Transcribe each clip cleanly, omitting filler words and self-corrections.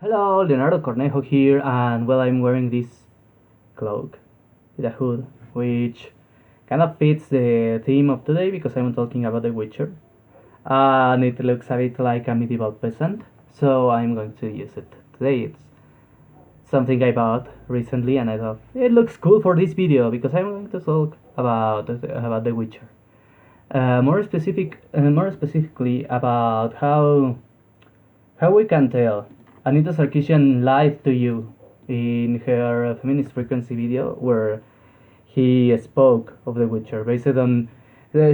Hello, Leonardo Cornejo here, and well, I'm wearing this cloak with a hood, which kind of fits the theme of today because I'm talking about The Witcher, and it looks a bit like a medieval peasant, so I'm going to use it today. It's something I bought recently, and I thought it looks cool for this video because I'm going to talk about The Witcher. More specifically about how we can tell. Anita Sarkeesian lied to you in her feminist frequency video where he spoke of The Witcher based on.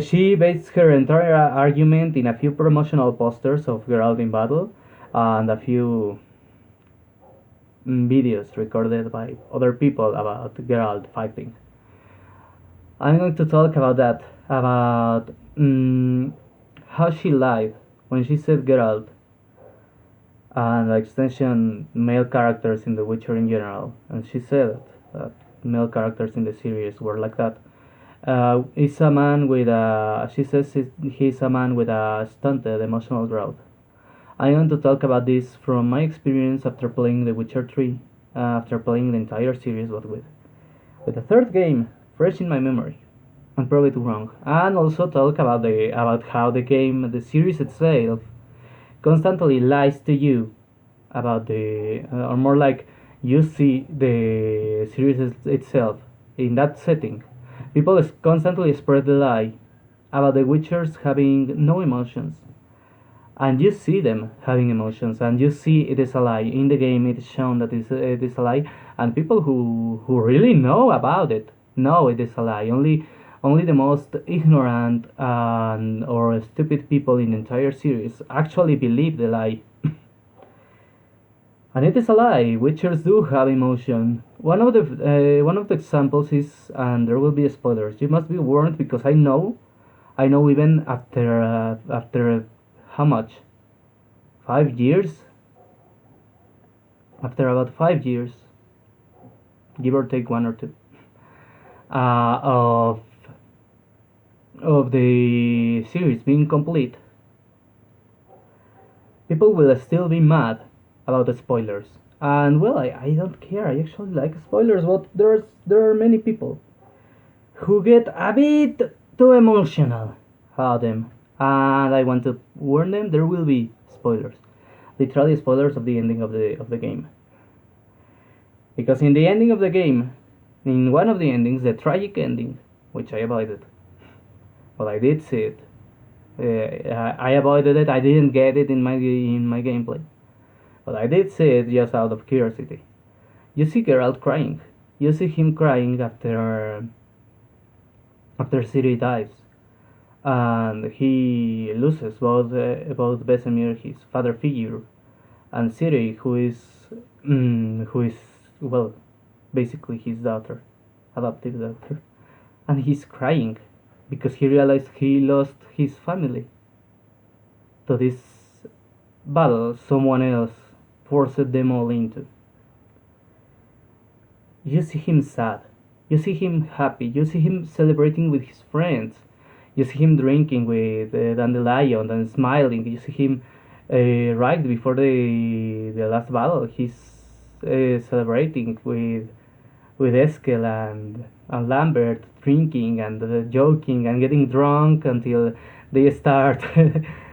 She based her entire argument in a few promotional posters of Geralt in battle and a few videos recorded by other people about Geralt fighting. I'm going to talk about that, about how she lied when she said Geralt and the extension male characters in The Witcher in general. And she said that male characters in the series were like that. He's a man with a. She says he's a man with a stunted emotional growth. I want to talk about this from my experience after playing The Witcher 3, after playing the entire series, but with the third game fresh in my memory, and prove it wrong, and also talk about how the series itself constantly lies to you about or more like you see the series itself in that setting. People constantly spread the lie about the Witchers having no emotions, and you see them having emotions, and you see it is a lie. In the game, it is shown that it is a lie, and people who really know about it know it is a lie. Only the most ignorant or stupid people in the entire series actually believe the lie. And it is a lie. Witchers do have emotion. One of the examples is, and there will be spoilers. You must be warned because I know even after how much? 5 years? After about 5 years, give or take one or two, uh, of of the series being complete, people will still be mad about the spoilers. And well, I don't care. I actually like spoilers, but there are many people who get a bit too emotional about them. And I want to warn them there will be spoilers. Literally spoilers of the ending of the game. Because in the ending of the game, in one of the endings, the tragic ending, which I avoided. Well, I did see it. I avoided it. I didn't get it in my gameplay, but I did see it just out of curiosity. You see Geralt crying. You see him crying after Ciri dies, and he loses both Vesemir, his father figure, and Ciri, who is well, basically his daughter, adopted daughter, and he's crying because he realized he lost his family to this battle someone else forced them all into. You see him sad, you see him happy, you see him celebrating with his friends, you see him drinking with Dandelion and smiling, you see him right before the last battle, he's celebrating with Eskel and Lambert drinking and joking and getting drunk until they start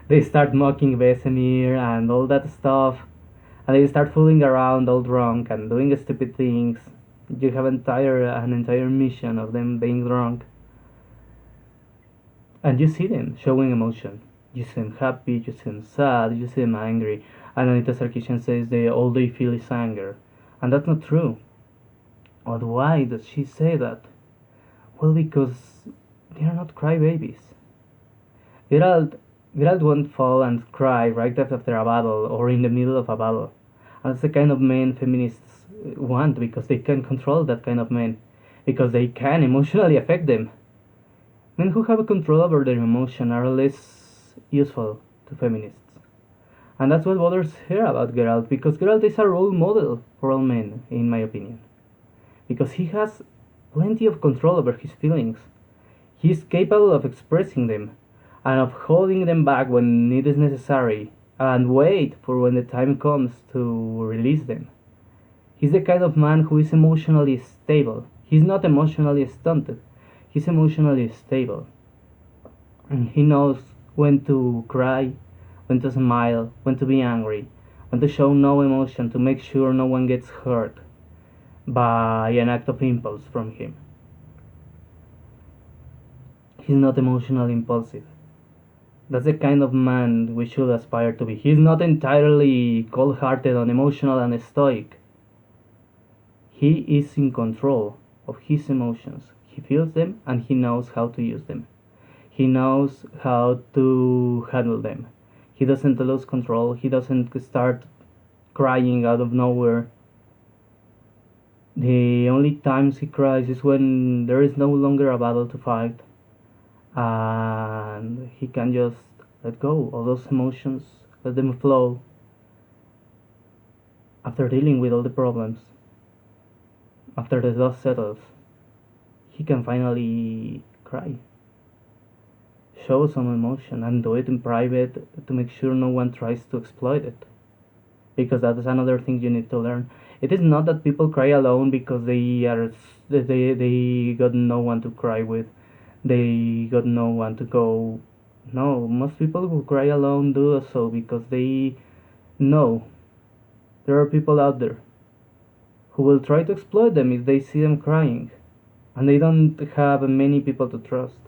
they start mocking Vesemir and all that stuff, and they start fooling around all drunk and doing stupid things. You have an entire mission of them being drunk, and you see them showing emotion. You see them happy, you see them sad, you see them angry, and Anita Sarkeesian says all they feel is anger, and that's not true. But why does she say that? Well, because they are not crybabies. Geralt, Geralt won't fall and cry right after a battle or in the middle of a battle. And that's the kind of men feminists want because they can control that kind of men. Because they can emotionally affect them. Men who have control over their emotion are less useful to feminists. And that's what bothers her about Geralt, because Geralt is a role model for all men, in my opinion. Because he has plenty of control over his feelings. He is capable of expressing them and of holding them back when it is necessary, and wait for when the time comes to release them. He's the kind of man who is emotionally stable. He's not emotionally stunted. He's emotionally stable. And he knows when to cry, when to smile, when to be angry, when to show no emotion to make sure no one gets hurt by an act of impulse from him. He's not emotionally impulsive. That's the kind of man we should aspire to be. He's not entirely cold hearted, unemotional, and stoic. He is in control of his emotions. He feels them and he knows how to use them. He knows how to handle them. He doesn't lose control. He doesn't start crying out of nowhere. The only times he cries is when there is no longer a battle to fight, and he can just let go of those emotions, let them flow after dealing with all the problems. After the dust settles, he can finally cry, show some emotion, and do it in private to make sure no one tries to exploit it. Because that is another thing you need to learn. It is not that people cry alone because they got no one to cry with, they got no one to go. No, most people who cry alone do so because they know there are people out there who will try to exploit them if they see them crying, and they don't have many people to trust.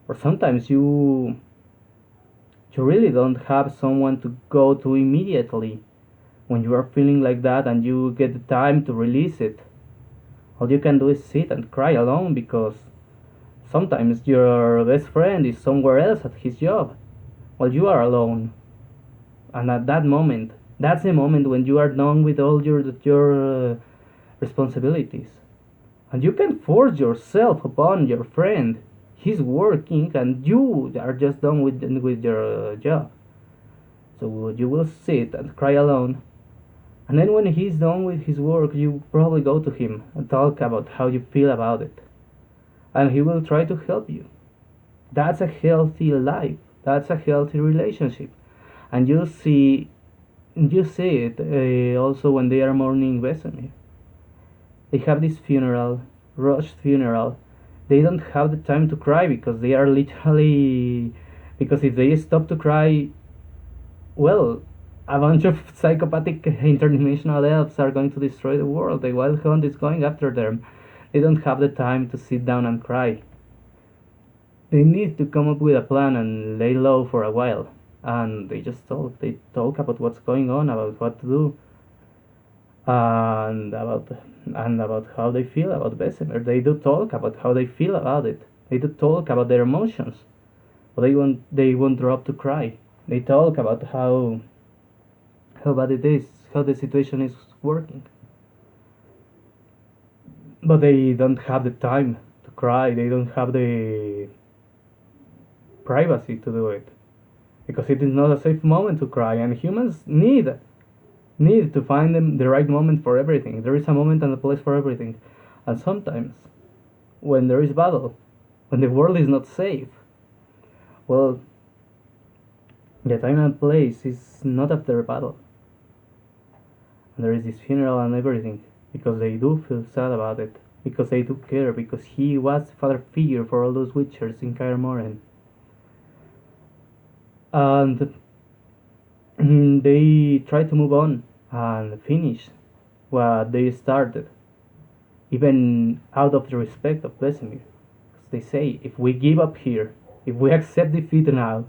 Or sometimes you really don't have someone to go to immediately when you are feeling like that and you get the time to release it. All you can do is sit and cry alone because sometimes your best friend is somewhere else at his job while you are alone. And at that moment, that's the moment when you are done with all your responsibilities. And you can force yourself upon your friend. He's working and you are just done with your job. So you will sit and cry alone. And then when he's done with his work, you probably go to him and talk about how you feel about it. And he will try to help you. That's a healthy life. That's a healthy relationship. And you see it also when they are mourning Vesemir. They have this funeral, rushed funeral. They don't have the time to cry because they are literally, because if they stop to cry, well, a bunch of psychopathic interdimensional elves are going to destroy the world. The Wild Hunt is going after them. They don't have the time to sit down and cry. They need to come up with a plan and lay low for a while. And they just talk. They talk about what's going on, about what to do, and about how they feel about Bessemer. They do talk about how they feel about it. They do talk about their emotions, but they won't drop to cry. They talk about how bad it is, how the situation is working. But they don't have the time to cry, they don't have the privacy to do it. Because it is not a safe moment to cry, and humans need to find the right moment for everything. There is a moment and a place for everything. And sometimes, when there is battle, when the world is not safe, well, the time and place is not after battle. And there is this funeral and everything, because they do feel sad about it, because they do care, because he was the father figure for all those Witchers in Kaer Morhen. And they try to move on and finish what they started, even out of the respect of Vesemir. They say, if we give up here, if we accept defeat now,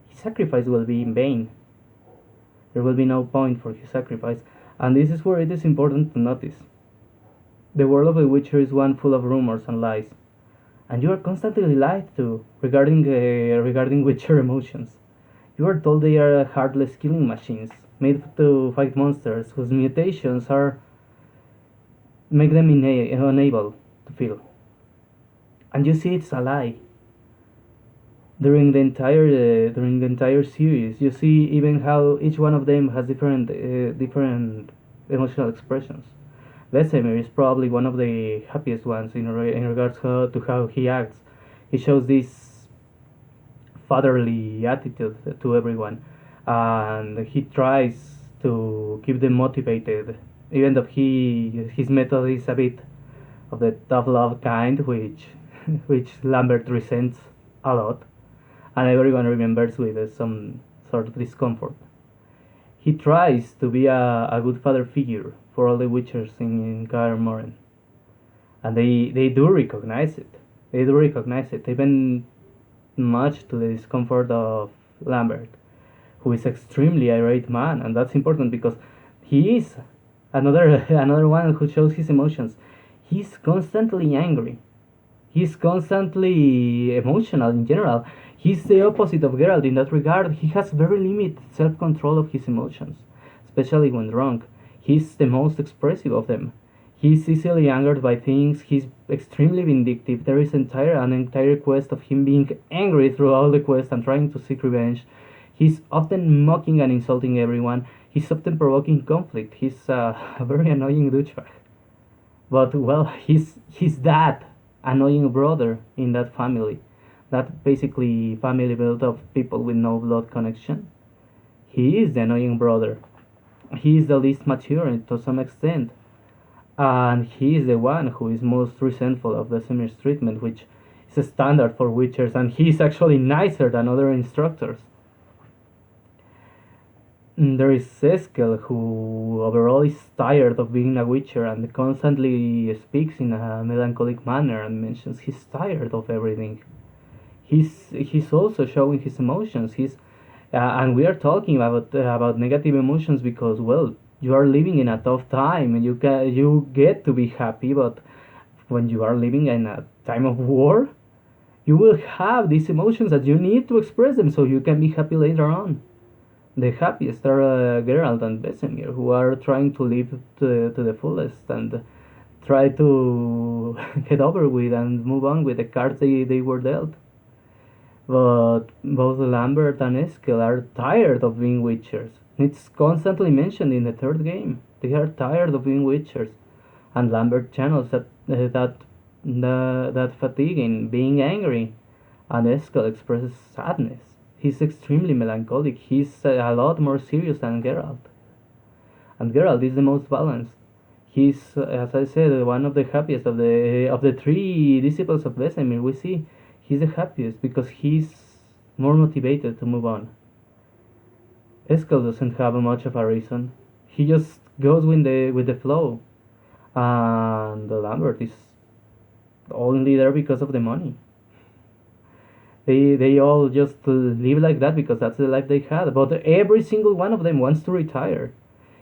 his sacrifice will be in vain. There will be no point for his sacrifice. And this is where it is important to notice. The world of the Witcher is one full of rumors and lies, and you are constantly lied to regarding Witcher emotions. You are told they are heartless killing machines made to fight monsters whose mutations are make them unable to feel. And you see it's a lie. During the entire series, you see even how each one of them has different emotional expressions. Vesemir is probably one of the happiest ones in regards to how he acts. He shows this fatherly attitude to everyone, and he tries to keep them motivated, even though his method is a bit of the tough love kind, which which Lambert resents a lot, and everyone remembers with some sort of discomfort. He tries to be a good father figure for all the Witchers in Kaer Morhen, and they do recognize it. They do recognize it, even much to the discomfort of Lambert, who is extremely irate man, and that's important because he is another another one who shows his emotions. He's constantly angry. He's constantly emotional in general. He's the opposite of Geralt in that regard. He has very limited self-control of his emotions, especially when drunk. He's the most expressive of them. He's easily angered by things. He's extremely vindictive. There is an entire quest of him being angry throughout the quest and trying to seek revenge. He's often mocking and insulting everyone. He's often provoking conflict. He's a very annoying douchebag. But well, he's that annoying brother in that family, that basically family built of people with no blood connection. He is the annoying brother. He is the least mature to some extent, and he is the one who is most resentful of the Semir's treatment, which is a standard for Witchers, and he is actually nicer than other instructors. There is Eskel, who overall is tired of being a Witcher and constantly speaks in a melancholic manner and mentions he's tired of everything. He's also showing his emotions. And we are talking about negative emotions because well, you are living in a tough time and you get to be happy, but when you are living in a time of war, you will have these emotions that you need to express them so you can be happy later on. The happiest are Geralt and Vesemir, who are trying to live to the fullest and try to get over with and move on with the cards they were dealt. But both Lambert and Eskel are tired of being Witchers. It's constantly mentioned in the third game. They are tired of being Witchers, and Lambert channels that fatigue in being angry, and Eskel expresses sadness. He's extremely melancholic. He's a lot more serious than Geralt, and Geralt is the most balanced. He's, as I said, one of the happiest of the three disciples of Vesemir. We see he's the happiest because he's more motivated to move on. Eskel doesn't have much of a reason. He just goes with the flow, and Lambert is only there because of the money. They all just live like that because that's the life they had. But every single one of them wants to retire.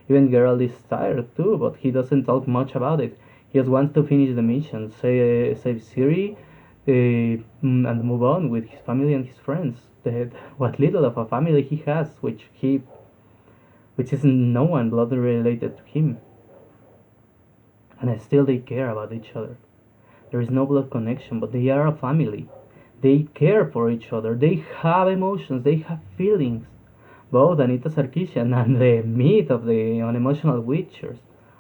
Even Geralt is tired too, but he doesn't talk much about it. He just wants to finish the mission, save Ciri, and move on with his family and his friends. What little of a family he has, which is no one blood related to him, and still they care about each other. There is no blood connection, but they are a family. They care for each other. They have emotions. They have feelings. Both Anita Sarkeesian and the myth of the unemotional Witchers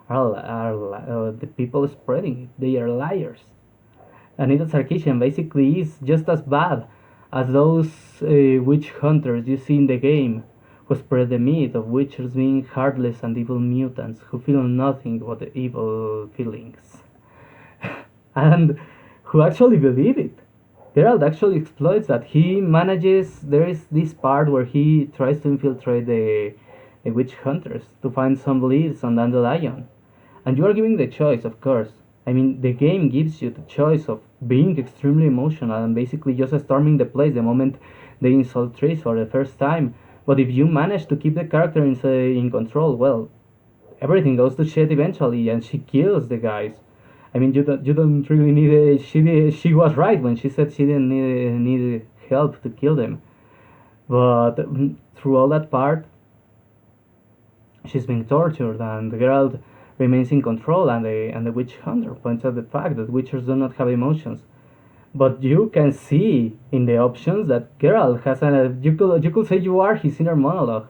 are the people spreading it. They are liars. Anita Sarkeesian basically is just as bad as those witch hunters you see in the game who spread the myth of Witchers being heartless and evil mutants who feel nothing but evil feelings. And who actually believe it. Geralt actually exploits that. He manages. There is this part where he tries to infiltrate the witch hunters to find some leads on Dandelion, and you are given the choice, of course. I mean, the game gives you the choice of being extremely emotional and basically just storming the place the moment they insult Triss for the first time. But if you manage to keep the character in control, well, everything goes to shit eventually, and she kills the guys. I mean, you don't really need a, she was right when she said she didn't need help to kill them. But through all that part, she's being tortured, and Geralt remains in control, and the witch hunter points out the fact that witchers do not have emotions. But you can see in the options that Geralt has you could say you are his inner monologue,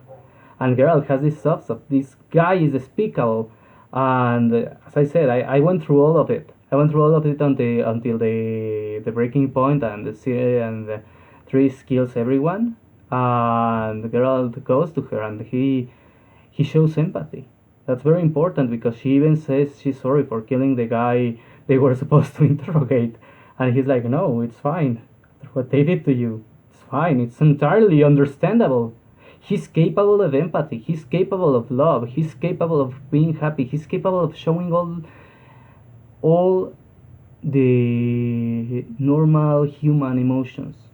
and Geralt has this substuff. This guy is despicable, and as I said, I went through all of it. I went through all of it until the breaking point, and the Triss kills everyone. and Geralt goes to her and he shows empathy. That's very important because she even says she's sorry for killing the guy they were supposed to interrogate, and he's like, "No, it's fine. What they did to you, it's fine. It's entirely understandable." He's capable of empathy. He's capable of love. He's capable of being happy. He's capable of showing all the normal human emotions.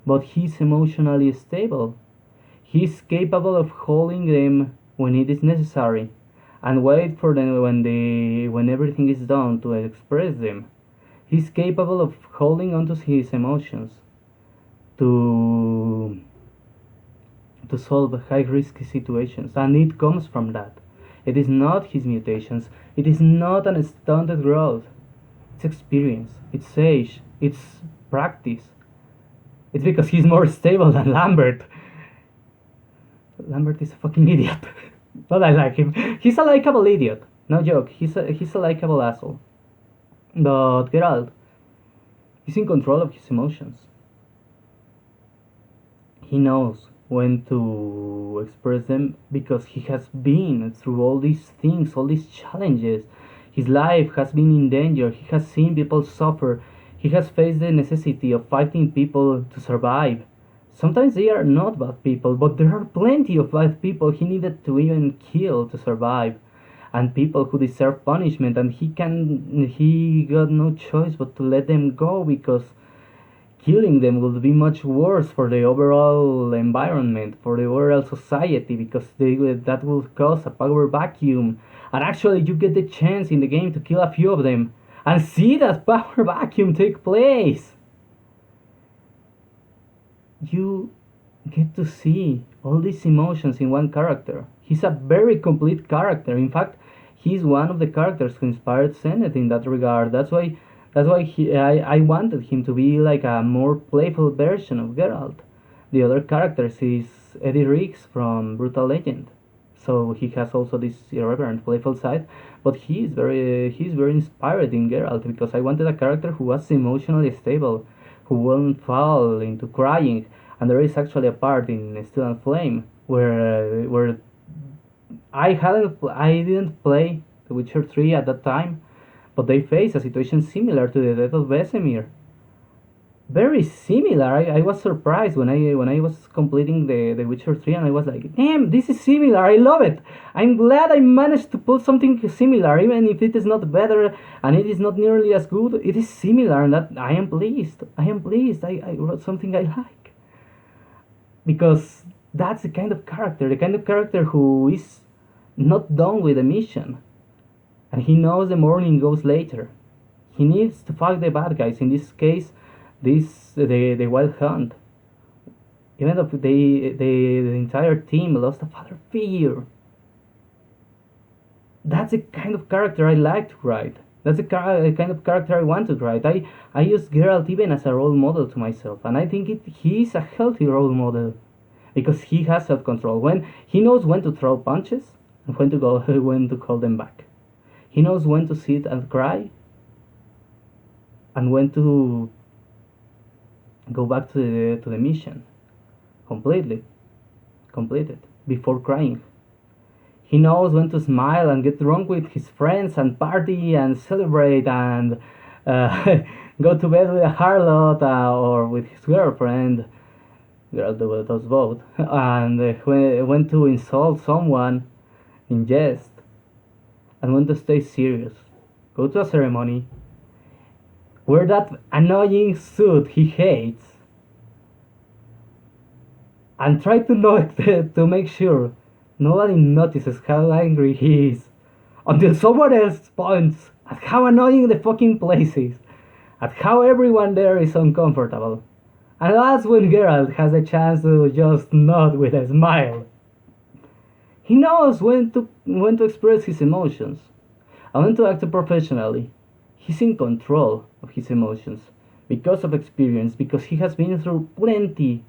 But he's emotionally stable. He's capable of holding them when it is necessary and wait for them when everything is done to express them. He's capable of holding onto his emotions to solve high risk situations, and it comes from that. It is not his mutations, it is not an stunted growth. It's experience, it's age, it's practice. It's because he's more stable than Lambert. Lambert is a fucking idiot. But I like him. He's a likable idiot. No joke. He's a likable asshole. But Geralt, he's in control of his emotions. He knows when to express them because he has been through all these things, all these challenges. His life has been in danger. He has seen people suffer. He has faced the necessity of fighting people to survive. Sometimes they are not bad people, but there are plenty of bad people he needed to even kill to survive, and people who deserve punishment, and he got no choice but to let them go because killing them would be much worse for the overall environment, for the overall society, because that will cause a power vacuum. And actually, you get the chance in the game to kill a few of them and see that power vacuum take place. You get to see all these emotions in one character. He's a very complete character. In fact, he's one of the characters who inspired Zenith in that regard. I wanted him to be like a more playful version of Geralt. The other characters is Eddie Riggs from Brutal Legend. So he has also this irreverent, playful side, but he's very inspired in Geralt because I wanted a character who was emotionally stable, who won't fall into crying. And there is actually a part in Steel and Flame where I didn't play The Witcher 3 at that time, but they face a situation similar to the death of Vesemir. Very similar. I was surprised when I was completing the Witcher 3 and I was like, damn, this is similar. I love it. I'm glad I managed to pull something similar, even if it is not better and it is not nearly as good. It is similar, and that I am pleased. I am pleased. I wrote something I like because that's the kind of character who is not done with the mission, and he knows the morning goes later. He needs to fight the bad guys. In this case, the Wild Hunt. Even though the entire team lost a father figure. That's the kind of character I like to write. That's the kind of character I want to write. I use Geralt even as a role model to myself, and I think he is a healthy role model because he has self-control. When he knows when to throw punches and when to go when to call them back. He knows when to sit and cry and when to go back to the mission completed before crying. He knows when to smile and get drunk with his friends and party and celebrate and go to bed with a harlot or with his girlfriend. Girl does both. And when to insult someone in jest and when to stay serious. Go to a ceremony. Wear that annoying suit he hates. And try to to make sure nobody notices how angry he is. Until someone else points at how annoying the fucking place is. At how everyone there is uncomfortable. And that's when Geralt has a chance to just nod with a smile. He knows when to express his emotions and when to act professionally. He's in control of his emotions because of experience, because he has been through plenty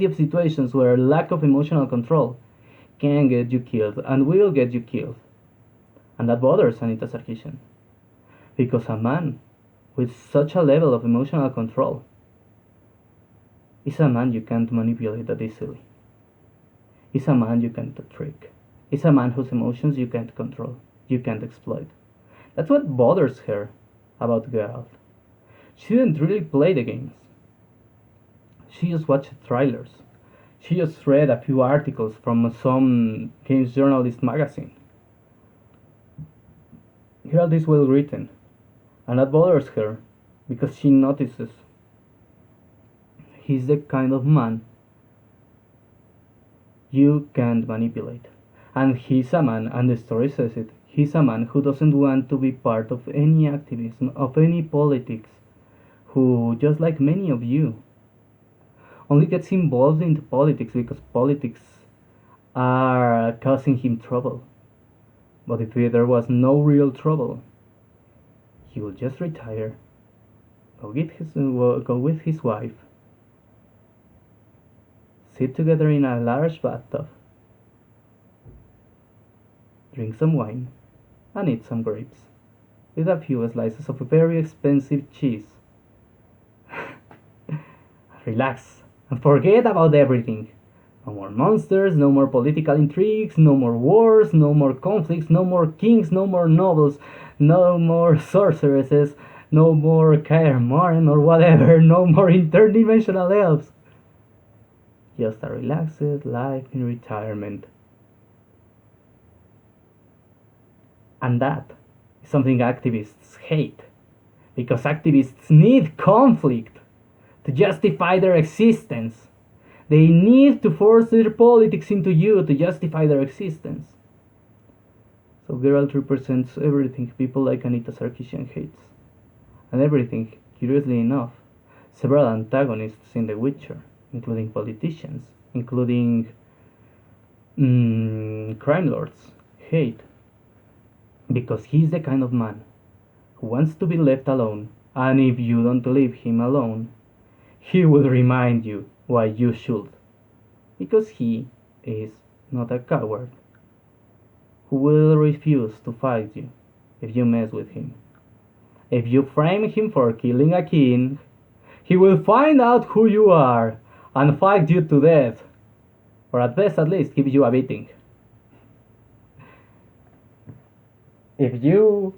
of situations where lack of emotional control can get you killed and will get you killed. And that bothers Anita Sarkeesian. Because a man with such a level of emotional control Is a man you can't manipulate that easily. Is a man you can't trick. Is a man whose emotions you can't control, you can't exploit. That's what bothers her about Geralt. She didn't really play the games. She just watched trailers. She just read a few articles from some games journalist magazine. Geralt is well written, and that bothers her because she notices he's the kind of man you can't manipulate. And he's a man, and the story says it, he's a man who doesn't want to be part of any activism, of any politics, who, just like many of you, only gets involved into politics because politics are causing him trouble. But if there was no real trouble, he would just retire, go with his wife, sit together in a large bathtub, drink some wine, and eat some grapes, with a few slices of very expensive cheese. Relax, and forget about everything. No more monsters, no more political intrigues, no more wars, no more conflicts, no more kings, no more nobles, no more sorceresses, no more Kaer Maren or whatever, no more interdimensional elves. Just a relaxed life in retirement. And that is something activists hate, because activists need conflict to justify their existence. They need to force their politics into you to justify their existence. So Geralt represents everything people like Anita Sarkeesian hates. And everything, curiously enough, several antagonists in The Witcher, including politicians, including crime lords, hate. Because he's the kind of man who wants to be left alone, and if you don't leave him alone, he will remind you why you should. Because he is not a coward who will refuse to fight you if you mess with him. If you frame him for killing a king, he will find out who you are and fight you to death, or at best at least give you a beating. If you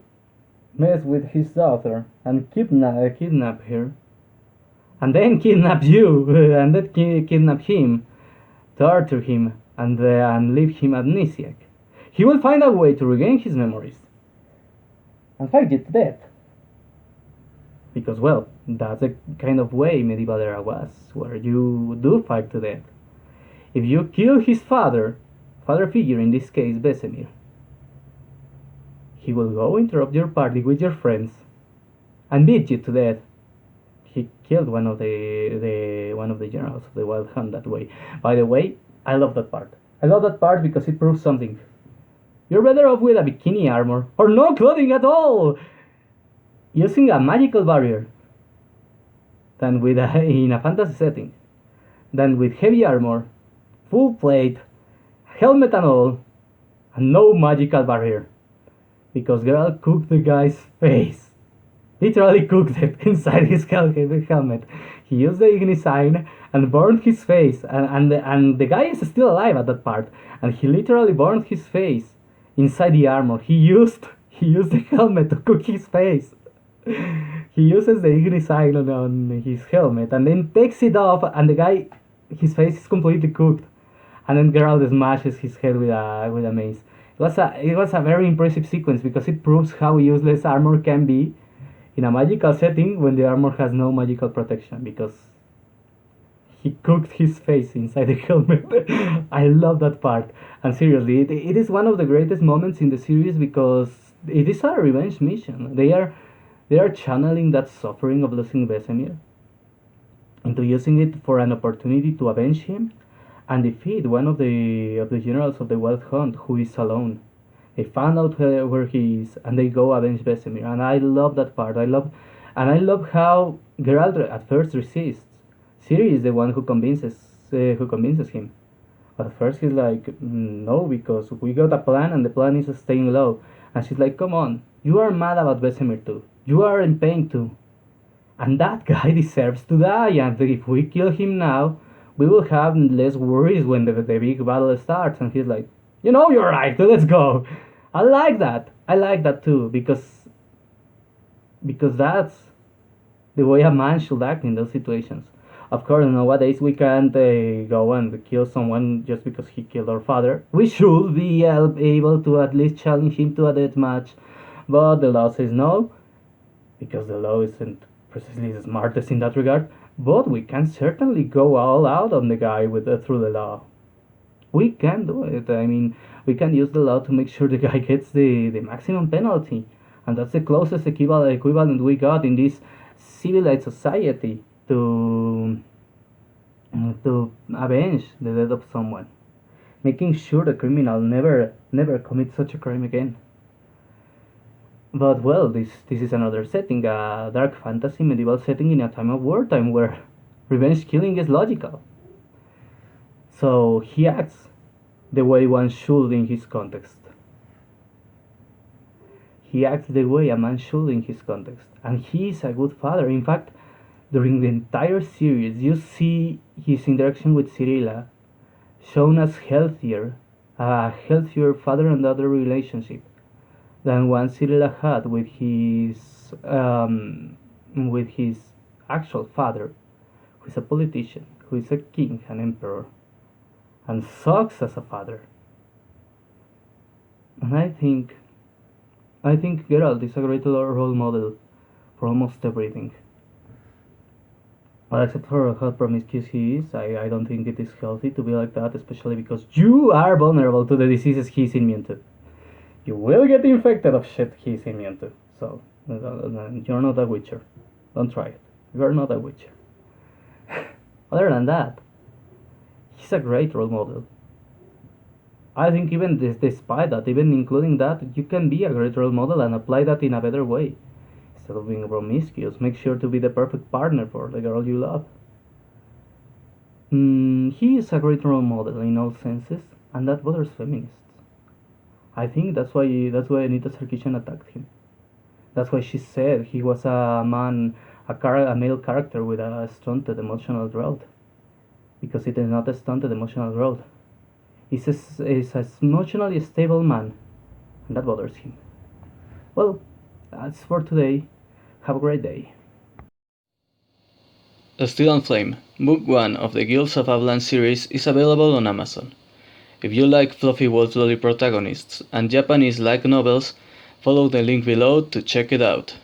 mess with his daughter and kidnap her, and then kidnap you, and then kidnap him, torture him, and leave him amnesiac, he will find a way to regain his memories and fight you to death. Because, well, that's the kind of way medieval era was, where you do fight to death. If you kill his father figure, in this case Vesemir, he will go interrupt your party with your friends and beat you to death. He killed one of the generals of the Wild Hunt that way. By the way, I love that part. I love that part because it proves something. You're better off with a bikini armor or no clothing at all, using a magical barrier, than in a fantasy setting, than with heavy armor, full plate, helmet and all, and no magical barrier. Because Geralt cooked the guy's face. Literally cooked it inside his helmet. He used the Igni sign and burned his face, and the guy is still alive at that part, and he literally burned his face inside the armor. He used the helmet to cook his face. He uses the Igni sign on his helmet and then takes it off, and the guy, his face is completely cooked, and then Geralt smashes his head with a mace. It was a very impressive sequence because it proves how useless armor can be in a magical setting when the armor has no magical protection, because he cooked his face inside the helmet. I love that part, and seriously, it is one of the greatest moments in the series because it is a revenge mission. They are channeling that suffering of losing Vesemir into using it for an opportunity to avenge him and defeat one of the generals of the Wild Hunt, who is alone. They found out where he is, and they go avenge Vesemir. And I love that part. I love how Geralt at first resists. Ciri is the one who convinces him. But at first he's like, no, because we got a plan, and the plan is staying low. And she's like, come on, you are mad about Vesemir too. You are in pain too. And that guy deserves to die, and if we kill him now, we will have less worries when the big battle starts. And he's like, you're right, let's go. I like that. I like that too, because that's the way a man should act in those situations. Of course, nowadays we can't go and kill someone just because he killed our father. We should be able to at least challenge him to a death match, but the law says no, because the law isn't precisely the smartest in that regard. But we can certainly go all out on the guy through the law. We can do it. I mean, we can use the law to make sure the guy gets the maximum penalty, and that's the closest equivalent we got in this civilized society to avenge the death of someone, making sure the criminal never commits such a crime again. But well, this is another setting, a dark fantasy medieval setting in a time of wartime where revenge killing is logical. So he acts the way one should in his context. He acts the way a man should in his context, and he is a good father. In fact, during the entire series, you see his interaction with Cyrilla shown as a healthier father and daughter relationship than one Cyrilla had with his actual father, who is a politician, who is a king, an emperor, and sucks as a father. And I think Geralt is a great role model for almost everything. Well, except for how promiscuous he is, I don't think it is healthy to be like that, especially because you are vulnerable to the diseases he's immune to. You will get infected of shit he's immune to. So, you're not a witcher. Don't try it. You're not a witcher. Other than that, he's a great role model. I think even despite that, even including that, you can be a great role model and apply that in a better way. Instead of being promiscuous, make sure to be the perfect partner for the girl you love. He is a great role model in all senses, and that bothers feminists. I think that's why Anita Sarkeesian attacked him. That's why she said he was a male character with a stunted emotional growth, because it is not a stunted emotional growth. He's an emotionally stable man, and that bothers him. Well, that's for today. Have a great day. Steel and Flame, Book 1 of the Guilds of Avlaan series is available on Amazon. If you like fluffy wolf lolly protagonists and Japanese light novels, follow the link below to check it out.